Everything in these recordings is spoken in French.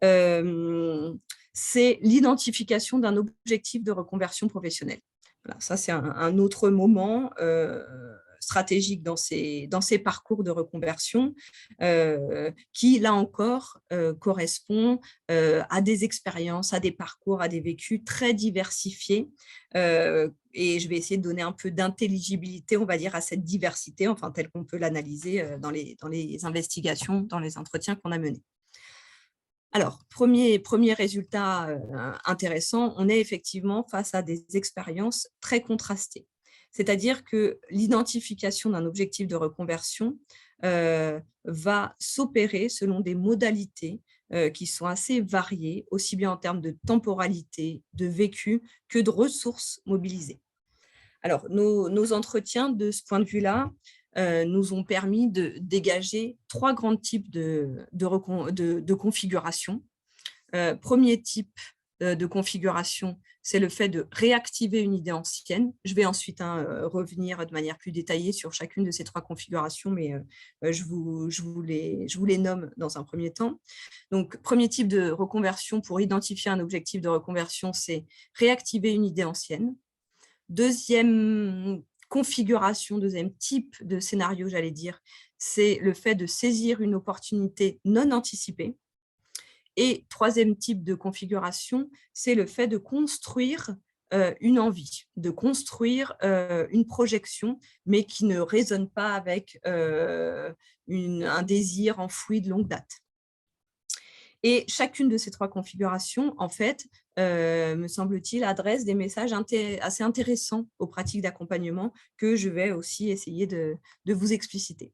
c'est l'identification d'un objectif de reconversion professionnelle. Voilà, ça, c'est un autre moment stratégique dans ces parcours de reconversion qui, là encore, correspond à des expériences, à des parcours, à des vécus très diversifiés. Et je vais essayer de donner un peu d'intelligibilité, on va dire, à cette diversité, enfin, telle qu'on peut l'analyser dans les investigations, dans les entretiens qu'on a menés. Alors, premier résultat intéressant, on est effectivement face à des expériences très contrastées. C'est-à-dire que l'identification d'un objectif de reconversion va s'opérer selon des modalités qui sont assez variées, aussi bien en termes de temporalité, de vécu, que de ressources mobilisées. Alors, nos entretiens, de ce point de vue-là, nous ont permis de dégager 3 grands types de configurations. Premier type de configuration, c'est le fait de réactiver une idée ancienne. Je vais ensuite revenir de manière plus détaillée sur chacune de ces 3 configurations, mais je vous les nomme dans un premier temps. Donc, premier type de reconversion pour identifier un objectif de reconversion, c'est réactiver une idée ancienne. Deuxième configuration, deuxième type de scénario, j'allais dire, c'est le fait de saisir une opportunité non anticipée. Et troisième type de configuration, c'est le fait de construire une envie, de construire une projection, mais qui ne résonne pas avec un désir enfoui de longue date. Et chacune de ces 3 configurations, en fait, me semble-t-il, adresse des messages assez intéressants aux pratiques d'accompagnement que je vais aussi essayer de vous expliciter.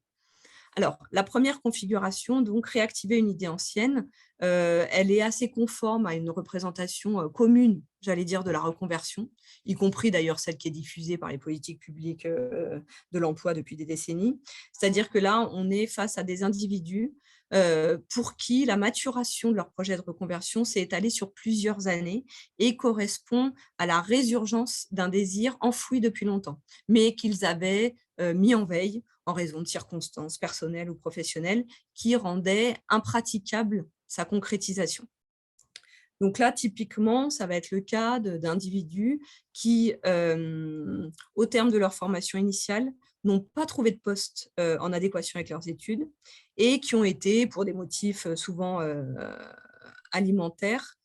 Alors, la première configuration, donc réactiver une idée ancienne, elle est assez conforme à une représentation commune, j'allais dire, de la reconversion, y compris d'ailleurs celle qui est diffusée par les politiques publiques de l'emploi depuis des décennies. C'est-à-dire que là, on est face à des individus pour qui la maturation de leur projet de reconversion s'est étalée sur plusieurs années et correspond à la résurgence d'un désir enfoui depuis longtemps, mais qu'ils avaient mis en veille en raison de circonstances personnelles ou professionnelles qui rendaient impraticable sa concrétisation. Donc là, typiquement, ça va être le cas d'individus qui, au terme de leur formation initiale, n'ont pas trouvé de poste en adéquation avec leurs études et qui ont été, pour des motifs souvent alimentaires,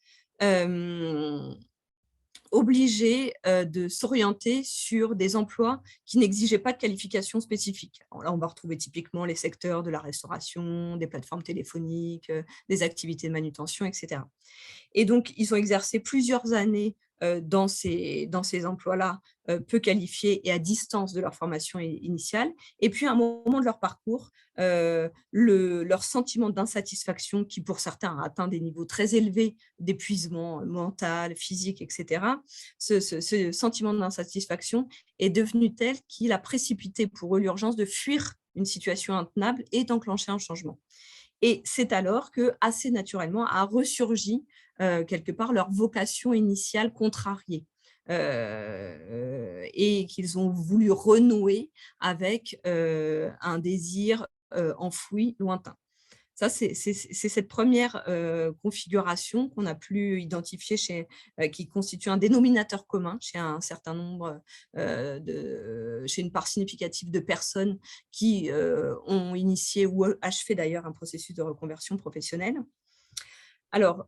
obligés de s'orienter sur des emplois qui n'exigeaient pas de qualification spécifique. Alors là, on va retrouver typiquement les secteurs de la restauration, des plateformes téléphoniques, des activités de manutention, etc. Et donc, ils ont exercé plusieurs années dans ces emplois-là peu qualifiés et à distance de leur formation initiale. Et puis, à un moment de leur parcours, leur sentiment d'insatisfaction, qui pour certains a atteint des niveaux très élevés d'épuisement mental, physique, etc., ce sentiment d'insatisfaction est devenu tel qu'il a précipité pour eux l'urgence de fuir une situation intenable et d'enclencher un changement. Et c'est alors que, assez naturellement, a ressurgi quelque part leur vocation initiale contrariée et qu'ils ont voulu renouer avec un désir enfoui, lointain. Ça, c'est cette première configuration qu'on a pu identifier qui constitue un dénominateur commun chez un certain nombre, chez une part significative de personnes qui ont initié ou achevé d'ailleurs un processus de reconversion professionnelle. Alors,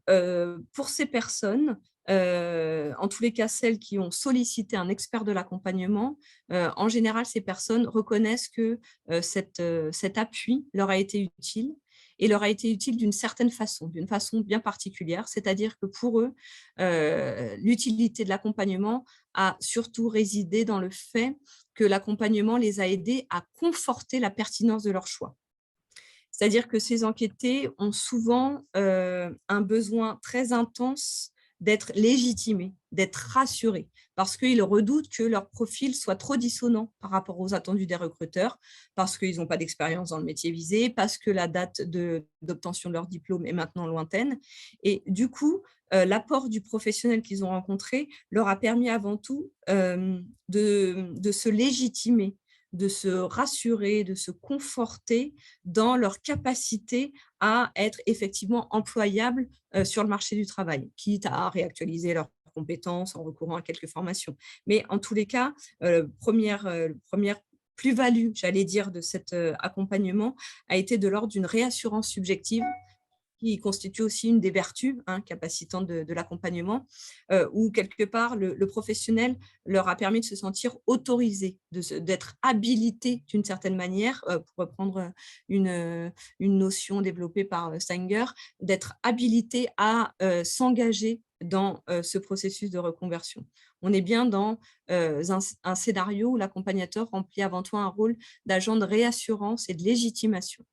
pour ces personnes, en tous les cas, celles qui ont sollicité un expert de l'accompagnement, en général, ces personnes reconnaissent que cet appui leur a été utile et leur a été utile d'une certaine façon, d'une façon bien particulière. C'est-à-dire que pour eux, l'utilité de l'accompagnement a surtout résidé dans le fait que l'accompagnement les a aidés à conforter la pertinence de leur choix. C'est-à-dire que ces enquêtés ont souvent un besoin très intense d'être légitimés, d'être rassurés, parce qu'ils redoutent que leur profil soit trop dissonant par rapport aux attendus des recruteurs, parce qu'ils n'ont pas d'expérience dans le métier visé, parce que la date d'obtention de leur diplôme est maintenant lointaine. Et du coup, l'apport du professionnel qu'ils ont rencontré leur a permis avant tout de se légitimer, de se rassurer, de se conforter dans leur capacité à être effectivement employables sur le marché du travail, quitte à réactualiser leurs compétences en recourant à quelques formations. Mais en tous les cas, première plus-value, j'allais dire, de cet accompagnement a été de l'ordre d'une réassurance subjective qui constitue aussi une des vertus capacitantes de l'accompagnement, où quelque part le professionnel leur a permis de se sentir autorisé, d'être habilité d'une certaine manière, pour reprendre une notion développée par Stenger, d'être habilité à s'engager dans ce processus de reconversion. On est bien dans un scénario où l'accompagnateur remplit avant tout un rôle d'agent de réassurance et de légitimation.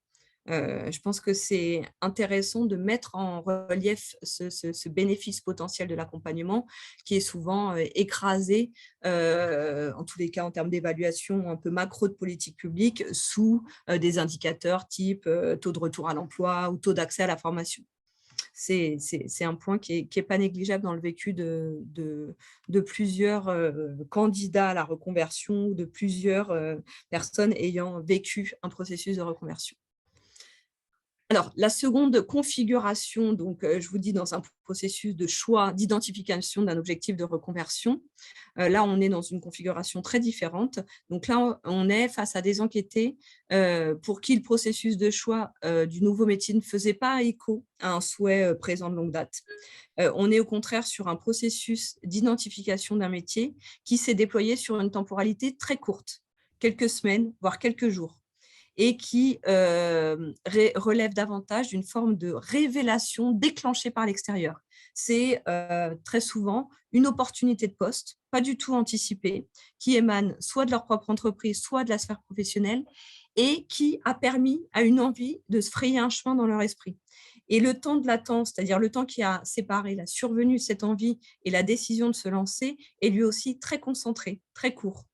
Je pense que c'est intéressant de mettre en relief ce bénéfice potentiel de l'accompagnement qui est souvent écrasé, en tous les cas en termes d'évaluation un peu macro de politique publique, sous des indicateurs type taux de retour à l'emploi ou taux d'accès à la formation. C'est un point qui est pas négligeable dans le vécu de plusieurs candidats à la reconversion ou de plusieurs personnes ayant vécu un processus de reconversion. Alors, la seconde configuration, donc, je vous dis dans un processus de choix, d'identification d'un objectif de reconversion. Là, on est dans une configuration très différente. Donc là, on est face à des enquêtés pour qui le processus de choix du nouveau métier ne faisait pas écho à un souhait présent de longue date. On est au contraire sur un processus d'identification d'un métier qui s'est déployé sur une temporalité très courte, quelques semaines, voire quelques jours, et qui relève davantage d'une forme de révélation déclenchée par l'extérieur. C'est très souvent une opportunité de poste, pas du tout anticipée, qui émane soit de leur propre entreprise, soit de la sphère professionnelle, et qui a permis à une envie de se frayer un chemin dans leur esprit. Et le temps de latence, c'est-à-dire le temps qui a séparé la survenue de cette envie et la décision de se lancer, est lui aussi très concentré, très court.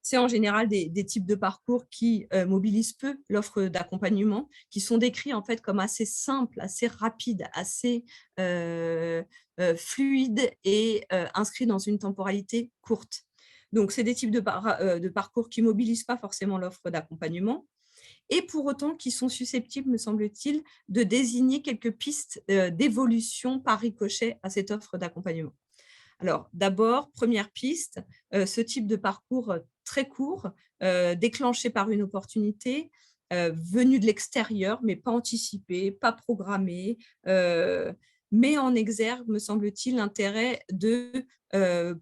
C'est en général des types de parcours qui mobilisent peu l'offre d'accompagnement, qui sont décrits en fait comme assez simples, assez rapides, assez fluides et inscrits dans une temporalité courte. Donc, c'est des types de parcours qui ne mobilisent pas forcément l'offre d'accompagnement et pour autant qui sont susceptibles, me semble-t-il, de désigner quelques pistes d'évolution par ricochet à cette offre d'accompagnement. Alors, d'abord, première piste, ce type de parcours très court, déclenché par une opportunité, venue de l'extérieur, mais pas anticipée, pas programmée, met en exergue, me semble-t-il, l'intérêt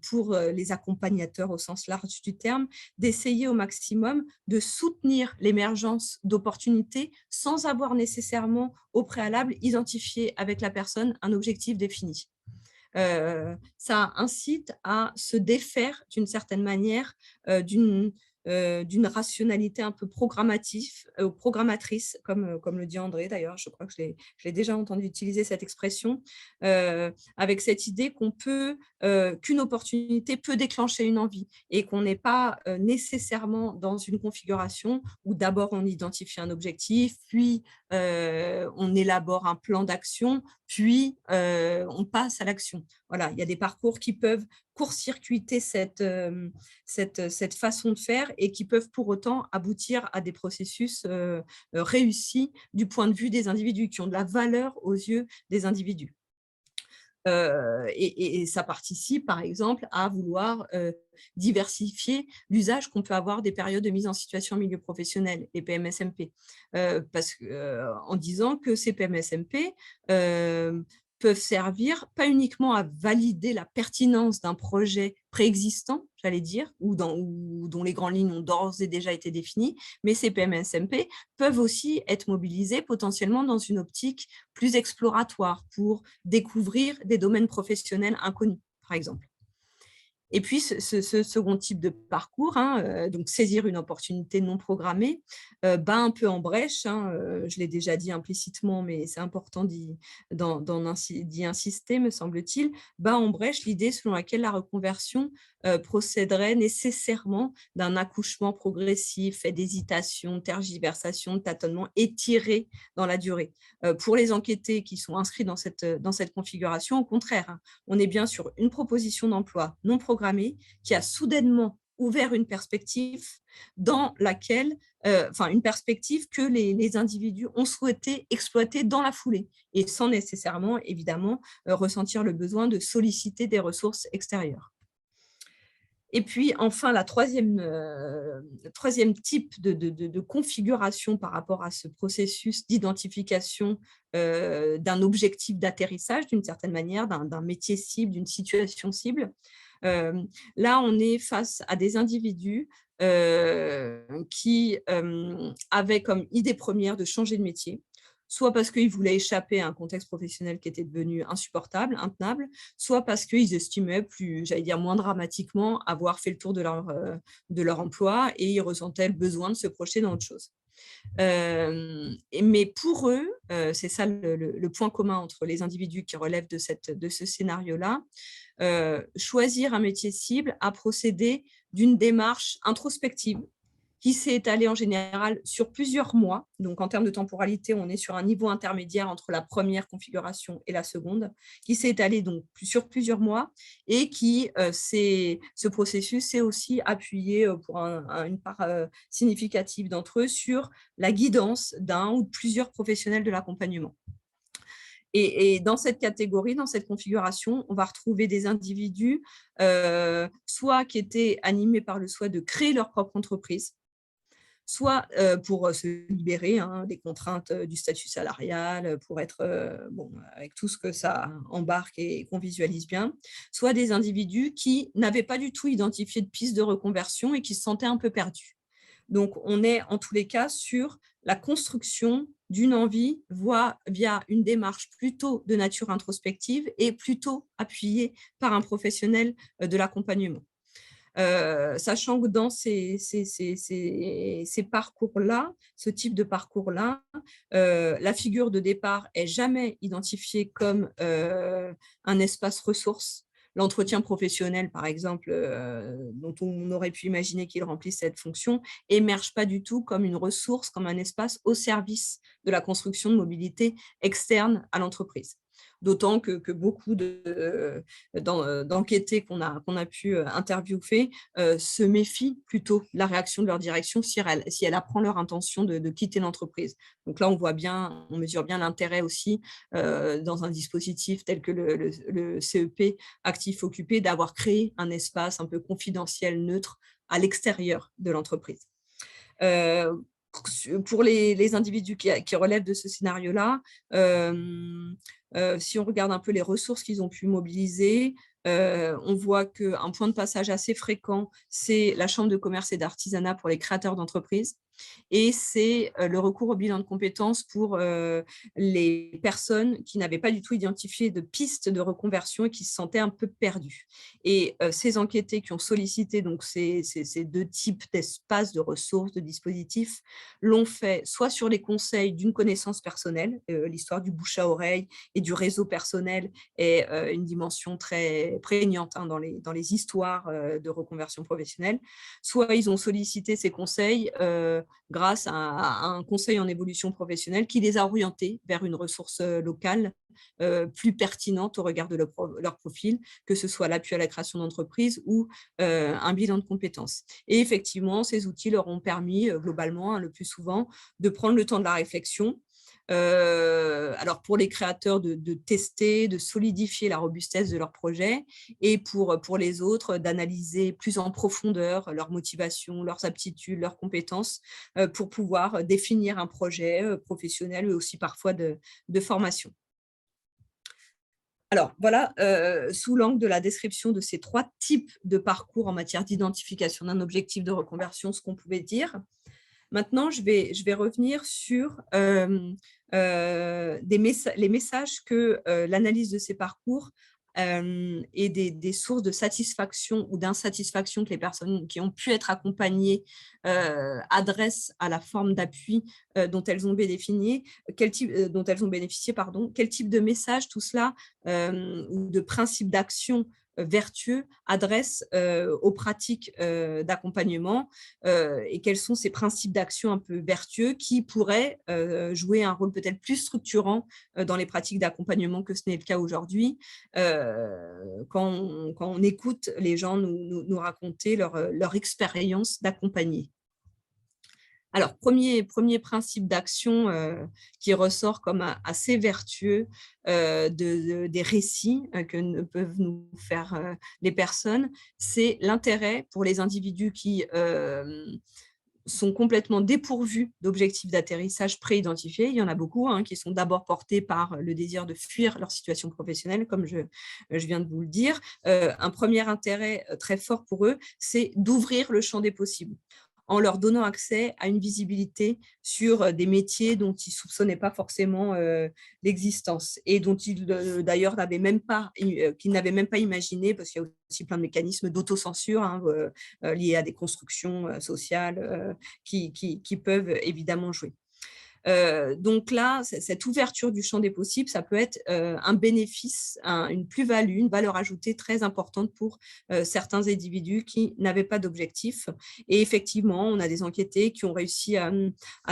pour les accompagnateurs au sens large du terme, d'essayer au maximum de soutenir l'émergence d'opportunités sans avoir nécessairement au préalable identifié avec la personne un objectif défini. Ça incite à se défaire d'une certaine manière d'une rationalité un peu programmatrice, comme le dit André d'ailleurs, je crois que je l'ai déjà entendu utiliser cette expression, avec cette idée qu'une opportunité peut déclencher une envie et qu'on n'est pas nécessairement dans une configuration où d'abord on identifie un objectif, puis on élabore un plan d'action, puis on passe à l'action. Voilà, il y a des parcours qui peuvent court-circuiter cette façon de faire et qui peuvent pour autant aboutir à des processus réussis du point de vue des individus, qui ont de la valeur aux yeux des individus. Et ça participe, par exemple, à vouloir diversifier l'usage qu'on peut avoir des périodes de mise en situation en milieu professionnel, les PMSMP, en disant que ces PMSMP peuvent servir pas uniquement à valider la pertinence d'un projet préexistant, j'allais dire, ou dont les grandes lignes ont d'ores et déjà été définies, mais ces PMSMP peuvent aussi être mobilisés potentiellement dans une optique plus exploratoire pour découvrir des domaines professionnels inconnus, par exemple. Et puis, ce second type de parcours, donc saisir une opportunité non programmée, bat un peu en brèche, je l'ai déjà dit implicitement, mais c'est important d'y insister, me semble-t-il, bat en brèche l'idée selon laquelle la reconversion procéderait nécessairement d'un accouchement progressif, fait d'hésitation, de tergiversation, de tâtonnement étiré dans la durée. Pour les enquêtés qui sont inscrits dans cette configuration, au contraire, on est bien sur une proposition d'emploi non programmée qui a soudainement ou vers une perspective dans laquelle, une perspective que les individus ont souhaité exploiter dans la foulée et sans nécessairement, évidemment, ressentir le besoin de solliciter des ressources extérieures. Et puis, enfin, le troisième type de configuration par rapport à ce processus d'identification d'un objectif d'atterrissage, d'une certaine manière, d'un métier cible, d'une situation cible. Là, on est face à des individus qui avaient comme idée première de changer de métier, soit parce qu'ils voulaient échapper à un contexte professionnel qui était devenu insupportable, intenable, soit parce qu'ils estimaient moins dramatiquement, avoir fait le tour de leur emploi et ils ressentaient le besoin de se projeter dans autre chose. Mais pour eux, c'est ça le point commun entre les individus qui relèvent de ce scénario-là, choisir un métier cible a procédé d'une démarche introspective qui s'est étalée en général sur plusieurs mois. Donc, en termes de temporalité, on est sur un niveau intermédiaire entre la première configuration et la seconde, qui s'est étalé donc sur plusieurs mois et qui, ce processus s'est aussi appuyé pour une part significative d'entre eux sur la guidance d'un ou de plusieurs professionnels de l'accompagnement. Et dans cette catégorie, dans cette configuration, on va retrouver des individus soit qui étaient animés par le souhait de créer leur propre entreprise, soit pour se libérer des contraintes du statut salarial, pour être avec tout ce que ça embarque et qu'on visualise bien, soit des individus qui n'avaient pas du tout identifié de piste de reconversion et qui se sentaient un peu perdus. Donc, on est en tous les cas sur la construction d'une envie via une démarche plutôt de nature introspective et plutôt appuyée par un professionnel de l'accompagnement. Sachant que dans ces parcours-là, ce type de parcours-là, la figure de départ est jamais identifiée comme un espace ressource. L'entretien professionnel, par exemple, dont on aurait pu imaginer qu'il remplisse cette fonction, émerge pas du tout comme une ressource, comme un espace au service de la construction de mobilité externe à l'entreprise. D'autant que beaucoup d'enquêtés qu'on a pu interviewer se méfient plutôt de la réaction de leur direction si elle apprend leur intention de quitter l'entreprise. Donc là, on mesure bien l'intérêt aussi dans un dispositif tel que le CEP actif occupé d'avoir créé un espace un peu confidentiel, neutre à l'extérieur de l'entreprise. Pour les individus qui relèvent de ce scénario-là, si on regarde un peu les ressources qu'ils ont pu mobiliser, on voit qu'un point de passage assez fréquent, c'est la Chambre de commerce et d'artisanat pour les créateurs d'entreprises. Et c'est le recours au bilan de compétences pour les personnes qui n'avaient pas du tout identifié de piste de reconversion et qui se sentaient un peu perdues. Et ces enquêtés qui ont sollicité donc, ces deux types d'espaces, de ressources, de dispositifs, l'ont fait soit sur les conseils d'une connaissance personnelle, l'histoire du bouche à oreille et du réseau personnel est une dimension très prégnante dans les histoires de reconversion professionnelle, soit ils ont sollicité ces conseils grâce à un conseil en évolution professionnelle qui les a orientés vers une ressource locale plus pertinente au regard de leur profil, que ce soit l'appui à la création d'entreprise ou un bilan de compétences. Et effectivement, ces outils leur ont permis globalement, le plus souvent, de prendre le temps de la réflexion. Alors pour les créateurs de tester, de solidifier la robustesse de leur projet et pour les autres d'analyser plus en profondeur leurs motivations, leurs aptitudes, leurs compétences pour pouvoir définir un projet professionnel et aussi parfois de formation. Alors voilà, sous l'angle de la description de ces trois types de parcours en matière d'identification d'un objectif de reconversion, ce qu'on pouvait dire. Maintenant, je vais revenir sur les messages que l'analyse de ces parcours et des sources de satisfaction ou d'insatisfaction que les personnes qui ont pu être accompagnées adressent à la forme d'appui dont elles ont bénéficié, quel type de message tout cela ou de principes d'action vertueux adresse aux pratiques d'accompagnement et quels sont ces principes d'action un peu vertueux qui pourraient jouer un rôle peut-être plus structurant dans les pratiques d'accompagnement que ce n'est le cas aujourd'hui, quand on écoute les gens nous raconter leur expérience d'accompagner. Alors, premier principe d'action qui ressort comme assez vertueux des récits que peuvent nous faire les personnes, c'est l'intérêt pour les individus qui sont complètement dépourvus d'objectifs d'atterrissage préidentifiés. Il y en a beaucoup qui sont d'abord portés par le désir de fuir leur situation professionnelle, comme je viens de vous le dire. Un premier intérêt très fort pour eux, c'est d'ouvrir le champ des possibles, en leur donnant accès à une visibilité sur des métiers dont ils ne soupçonnaient pas forcément l'existence et dont ils, d'ailleurs, qu'ils n'avaient même pas imaginé, parce qu'il y a aussi plein de mécanismes d'autocensure liés à des constructions sociales qui peuvent évidemment jouer. Donc là, cette ouverture du champ des possibles, ça peut être un bénéfice, une plus-value, une valeur ajoutée très importante pour certains individus qui n'avaient pas d'objectif. Et effectivement, on a des enquêtés qui ont réussi à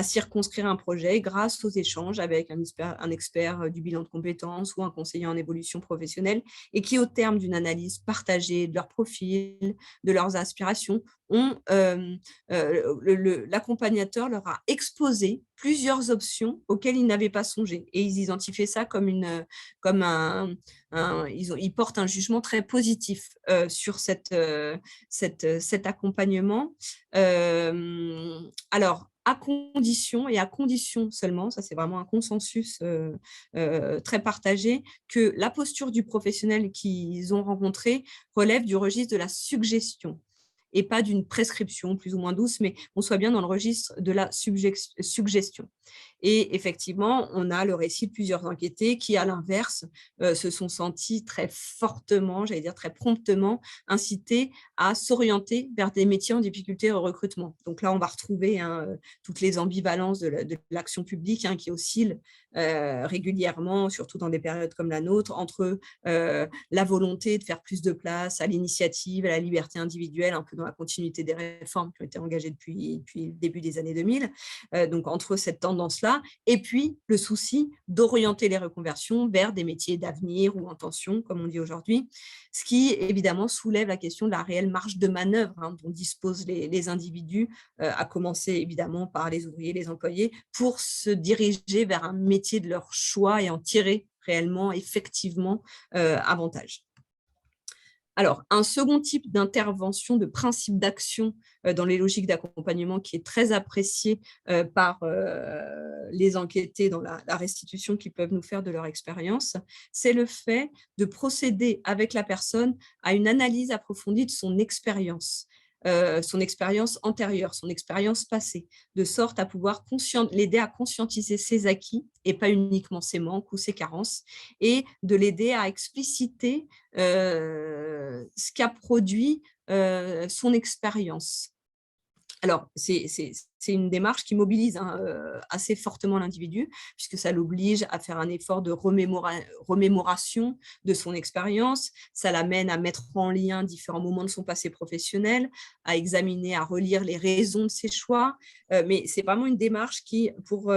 circonscrire un projet grâce aux échanges avec un expert du bilan de compétences ou un conseiller en évolution professionnelle et qui, au terme d'une analyse partagée de leur profil, de leurs aspirations, l'accompagnateur leur a exposé plusieurs options auxquelles ils n'avaient pas songé. Et ils identifiaient ça ils portent un jugement très positif sur cet accompagnement. Alors, à condition seulement, ça c'est vraiment un consensus très partagé, que la posture du professionnel qu'ils ont rencontré relève du registre de la suggestion et pas d'une prescription plus ou moins douce, mais on soit bien dans le registre de la suggestion. Et effectivement, on a le récit de plusieurs enquêtés qui, à l'inverse, se sont sentis très fortement, j'allais dire très promptement, incités à s'orienter vers des métiers en difficulté au recrutement. Donc là, on va retrouver toutes les ambivalences de l'action publique qui oscillent régulièrement, surtout dans des périodes comme la nôtre, entre la volonté de faire plus de place à l'initiative, à la liberté individuelle, un peu dans la continuité des réformes qui ont été engagées depuis le début des années 2000. Donc, entre cette tendance-là et puis le souci d'orienter les reconversions vers des métiers d'avenir ou en tension, comme on dit aujourd'hui, ce qui, évidemment, soulève la question de la réelle marge de manœuvre dont disposent les individus, à commencer, évidemment, par les ouvriers, les employés, pour se diriger vers un métier de leur choix et en tirer réellement, effectivement, avantage. Alors, un second type d'intervention, de principe d'action dans les logiques d'accompagnement qui est très apprécié par les enquêtés dans la restitution qu'ils peuvent nous faire de leur expérience, c'est le fait de procéder avec la personne à une analyse approfondie de son expérience antérieure, son expérience passée, de sorte à pouvoir l'aider à conscientiser ses acquis et pas uniquement ses manques ou ses carences, et de l'aider à expliciter ce qu'a produit son expérience. Alors, c'est une démarche qui mobilise assez fortement l'individu, puisque ça l'oblige à faire un effort de remémoration de son expérience, ça l'amène à mettre en lien différents moments de son passé professionnel, à examiner, à relire les raisons de ses choix, mais c'est vraiment une démarche qui, pour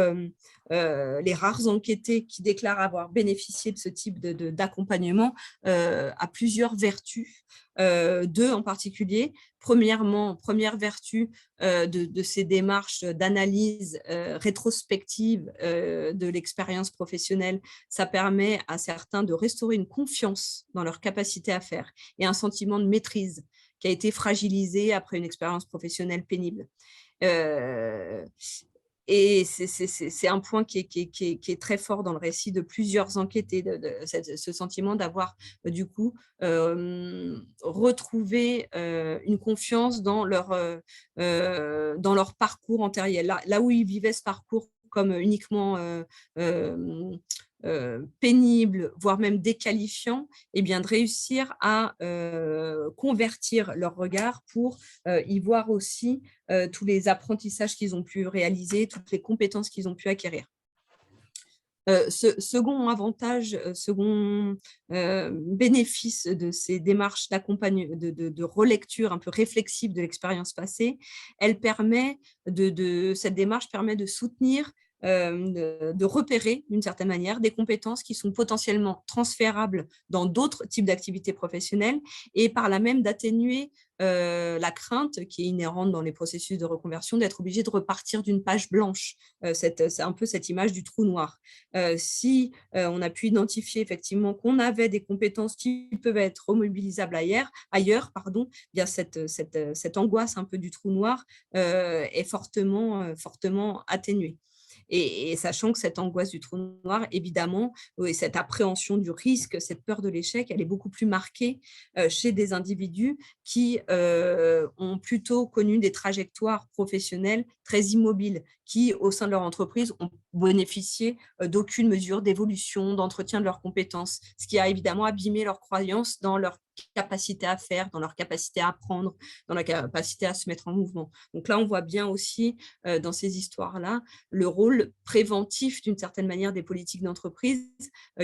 les rares enquêtés qui déclarent avoir bénéficié de ce type d'accompagnement, a plusieurs vertus, deux en particulier. Première vertu de ces démarches d'analyse rétrospective de l'expérience professionnelle, ça permet à certains de restaurer une confiance dans leur capacité à faire et un sentiment de maîtrise qui a été fragilisé après une expérience professionnelle pénible. Et c'est un point qui est très fort dans le récit de plusieurs enquêtés, ce sentiment d'avoir du coup retrouvé une confiance dans leur parcours antérieur. Là où ils vivaient ce parcours comme uniquement pénible, voire même déqualifiant, et bien de réussir à convertir leur regard pour y voir aussi tous les apprentissages qu'ils ont pu réaliser, toutes les compétences qu'ils ont pu acquérir. Second avantage, second bénéfice de ces démarches d'accompagnement, de relecture un peu réflexive de l'expérience passée, cette démarche permet de soutenir, de repérer d'une certaine manière des compétences qui sont potentiellement transférables dans d'autres types d'activités professionnelles et par là même d'atténuer la crainte qui est inhérente dans les processus de reconversion d'être obligé de repartir d'une page blanche. C'est un peu cette image du trou noir. Si on a pu identifier effectivement qu'on avait des compétences qui peuvent être remobilisables ailleurs, bien cette angoisse un peu du trou noir est fortement atténuée. Et sachant que cette angoisse du trou noir, évidemment, et cette appréhension du risque, cette peur de l'échec, elle est beaucoup plus marquée chez des individus qui ont plutôt connu des trajectoires professionnelles très immobiles, qui, au sein de leur entreprise, ont bénéficié d'aucune mesure d'évolution, d'entretien de leurs compétences, ce qui a évidemment abîmé leur croyance dans leur capacité à faire, dans leur capacité à apprendre, dans la capacité à se mettre en mouvement. Donc là, on voit bien aussi dans ces histoires-là le rôle préventif d'une certaine manière des politiques d'entreprise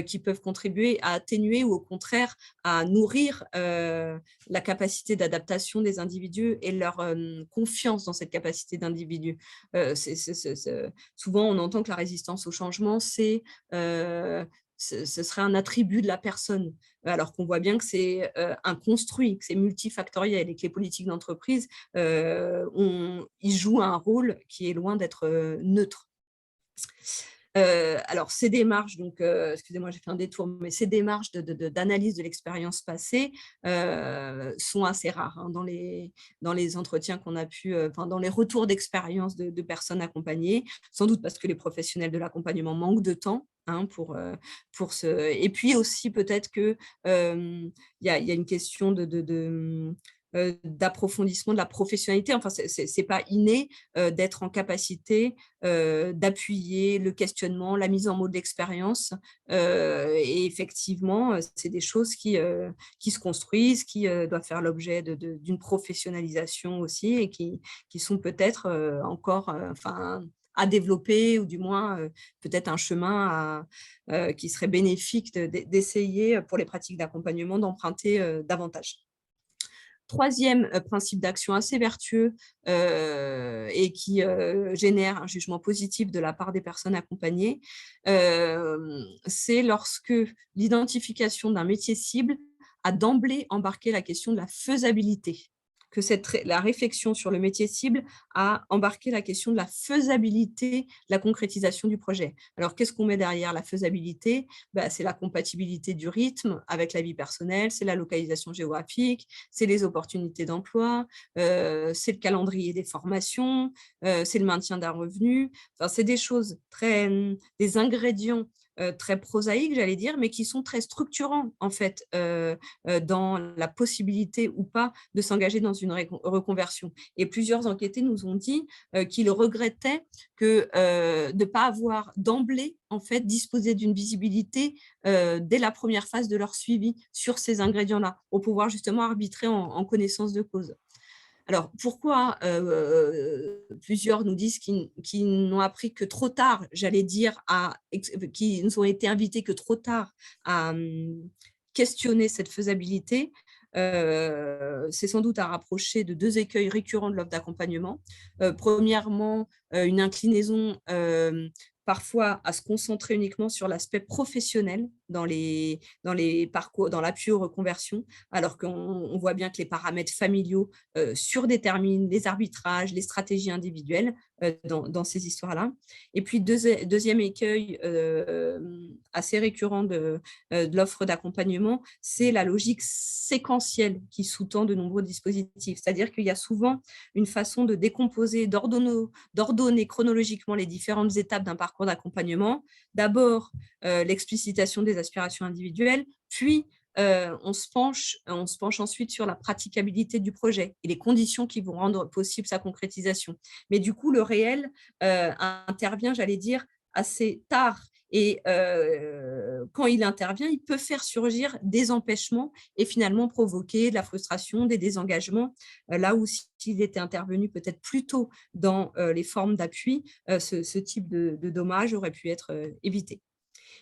qui peuvent contribuer à atténuer ou au contraire à nourrir la capacité d'adaptation des individus et leur confiance dans cette capacité d'individu. Souvent, on entend que la résistance au changement, ce serait un attribut de la personne, alors qu'on voit bien que c'est un construit, que c'est multifactoriel et que les politiques d'entreprise ils jouent un rôle qui est loin d'être neutre. Alors, ces démarches, donc, excusez-moi, j'ai fait un détour, mais ces démarches d'analyse de l'expérience passée sont assez rares dans les entretiens qu'on a pu, dans les retours d'expérience de personnes accompagnées, sans doute parce que les professionnels de l'accompagnement manquent de temps. Et puis aussi peut-être que il y a une question d'approfondissement de la professionnalité. Enfin, c'est pas inné d'être en capacité d'appuyer le questionnement, la mise en mots de l'expérience. Et effectivement, c'est des choses qui se construisent, qui doivent faire l'objet d'une professionnalisation aussi et qui sont peut-être encore à développer ou du moins peut-être un chemin qui serait bénéfique d'essayer pour les pratiques d'accompagnement d'emprunter davantage. Troisième principe d'action assez vertueux et qui génère un jugement positif de la part des personnes accompagnées, c'est lorsque l'identification d'un métier cible a d'emblée embarqué la question de la faisabilité, que la réflexion sur le métier cible a embarqué la question de la faisabilité, de la concrétisation du projet. Alors, qu'est-ce qu'on met derrière la faisabilité ? C'est la compatibilité du rythme avec la vie personnelle, c'est la localisation géographique, c'est les opportunités d'emploi, c'est le calendrier des formations, c'est le maintien d'un revenu. Enfin, c'est des choses des ingrédients très prosaïques, j'allais dire, mais qui sont très structurants, en fait, dans la possibilité ou pas de s'engager dans une reconversion. Et plusieurs enquêtés nous ont dit qu'ils regrettaient de ne pas avoir d'emblée, en fait, disposé d'une visibilité dès la première phase de leur suivi sur ces ingrédients-là, pour pouvoir justement arbitrer en connaissance de cause. Alors, pourquoi plusieurs nous disent qu'ils n'ont appris que trop tard, j'allais dire, qu'ils ont été invités que trop tard à questionner cette faisabilité? C'est sans doute à rapprocher de deux écueils récurrents de l'offre d'accompagnement. Premièrement, une inclinaison parfois à se concentrer uniquement sur l'aspect professionnel dans les parcours, dans l'appui aux reconversions, alors qu'on voit bien que les paramètres familiaux surdéterminent les arbitrages, les stratégies individuelles dans ces histoires-là. Et puis, deuxième écueil assez récurrent de l'offre d'accompagnement, c'est la logique séquentielle qui sous-tend de nombreux dispositifs. C'est-à-dire qu'il y a souvent une façon de décomposer, d'ordonner chronologiquement les différentes étapes d'un parcours d'accompagnement. D'abord, l'explicitation des aspirations individuelles, puis on se penche ensuite sur la praticabilité du projet et les conditions qui vont rendre possible sa concrétisation. Mais du coup, le réel intervient, j'allais dire, assez tard. Et quand il intervient, il peut faire surgir des empêchements et finalement provoquer de la frustration, des désengagements. Là où s'il était intervenu peut-être plus tôt dans les formes d'appui, ce type de dommages aurait pu être évité.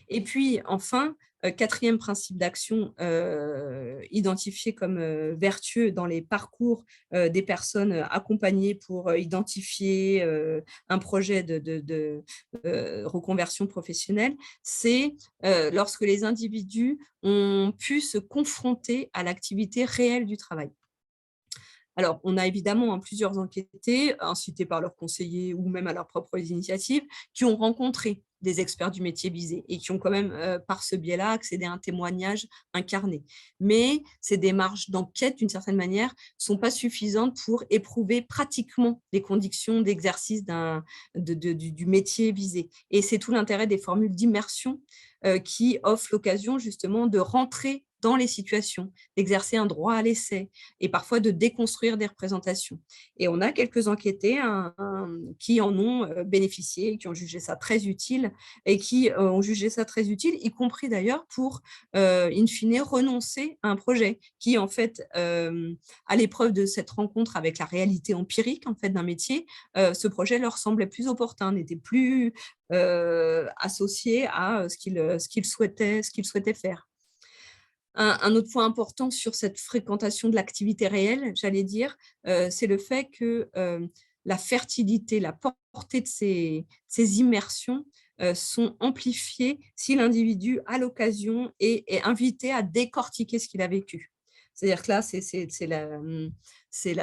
Et puis enfin, quatrième principe d'action identifié comme vertueux dans les parcours des personnes accompagnées pour identifier un projet de reconversion professionnelle, c'est lorsque les individus ont pu se confronter à l'activité réelle du travail. Alors, on a évidemment plusieurs enquêtés, incités par leurs conseillers ou même à leurs propres initiatives, qui ont rencontré des experts du métier visé et qui ont quand même, par ce biais-là, accédé à un témoignage incarné. Mais ces démarches d'enquête, d'une certaine manière, ne sont pas suffisantes pour éprouver pratiquement les conditions d'exercice du métier visé. Et c'est tout l'intérêt des formules d'immersion qui offrent l'occasion justement de rentrer dans les situations, d'exercer un droit à l'essai, et parfois de déconstruire des représentations. Et on a quelques enquêtés qui en ont bénéficié, qui ont jugé ça très utile et qui ont jugé ça très utile, y compris d'ailleurs pour, in fine, renoncer à un projet qui, en fait, à l'épreuve de cette rencontre avec la réalité empirique en fait, d'un métier, ce projet leur semblait plus opportun, n'était plus associé à ce qu'ils souhaitaient faire. Un autre point important sur cette fréquentation de l'activité réelle, j'allais dire, c'est le fait que, la fertilité, la portée de ces immersions, sont amplifiées si l'individu, à l'occasion, est invité à décortiquer ce qu'il a vécu. C'est-à-dire que là, c'est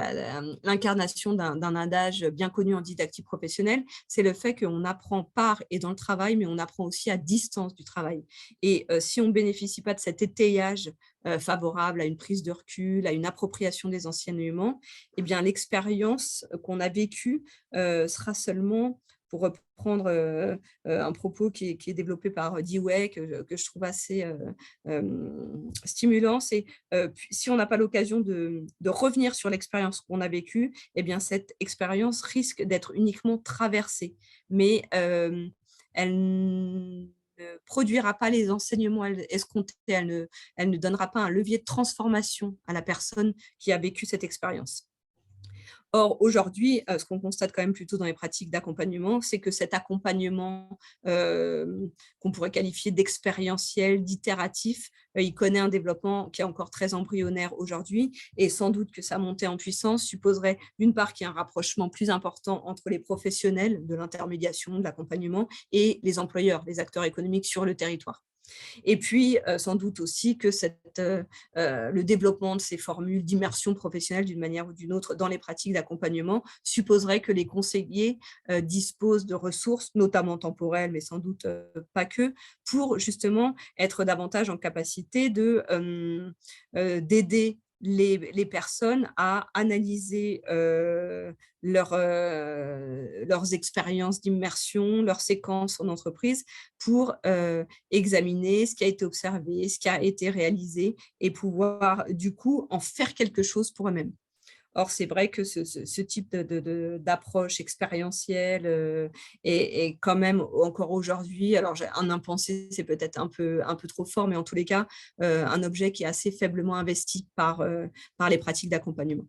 l'incarnation d'un adage bien connu en didactique professionnelle, c'est le fait qu'on apprend par et dans le travail, mais on apprend aussi à distance du travail. Et si on ne bénéficie pas de cet étayage favorable à une prise de recul, à une appropriation des enseignements, eh bien, l'expérience qu'on a vécue sera seulement, pour reprendre un propos qui est développé par Dewey, que je trouve assez stimulant, c'est si on n'a pas l'occasion de revenir sur l'expérience qu'on a vécue, eh bien, cette expérience risque d'être uniquement traversée. Mais elle ne produira pas les enseignements escomptés, elle ne donnera pas un levier de transformation à la personne qui a vécu cette expérience. Or, aujourd'hui, ce qu'on constate quand même plutôt dans les pratiques d'accompagnement, c'est que cet accompagnement, qu'on pourrait qualifier d'expérientiel, d'itératif, il connaît un développement qui est encore très embryonnaire aujourd'hui, et sans doute que sa montée en puissance supposerait, d'une part, qu'il y ait un rapprochement plus important entre les professionnels de l'intermédiation, de l'accompagnement, et les employeurs, les acteurs économiques sur le territoire. Et puis, sans doute aussi que le développement de ces formules d'immersion professionnelle d'une manière ou d'une autre dans les pratiques d'accompagnement supposerait que les conseillers disposent de ressources, notamment temporelles, mais sans doute pas que, pour justement être davantage en capacité d'aider les personnes à analyser leurs expériences d'immersion, leurs séquences en entreprise pour examiner ce qui a été observé, ce qui a été réalisé et pouvoir du coup en faire quelque chose pour eux-mêmes. Or, c'est vrai que ce type d'approche expérientielle est quand même encore aujourd'hui, alors un impensé, c'est peut-être un peu trop fort, mais en tous les cas, un objet qui est assez faiblement investi par les pratiques d'accompagnement.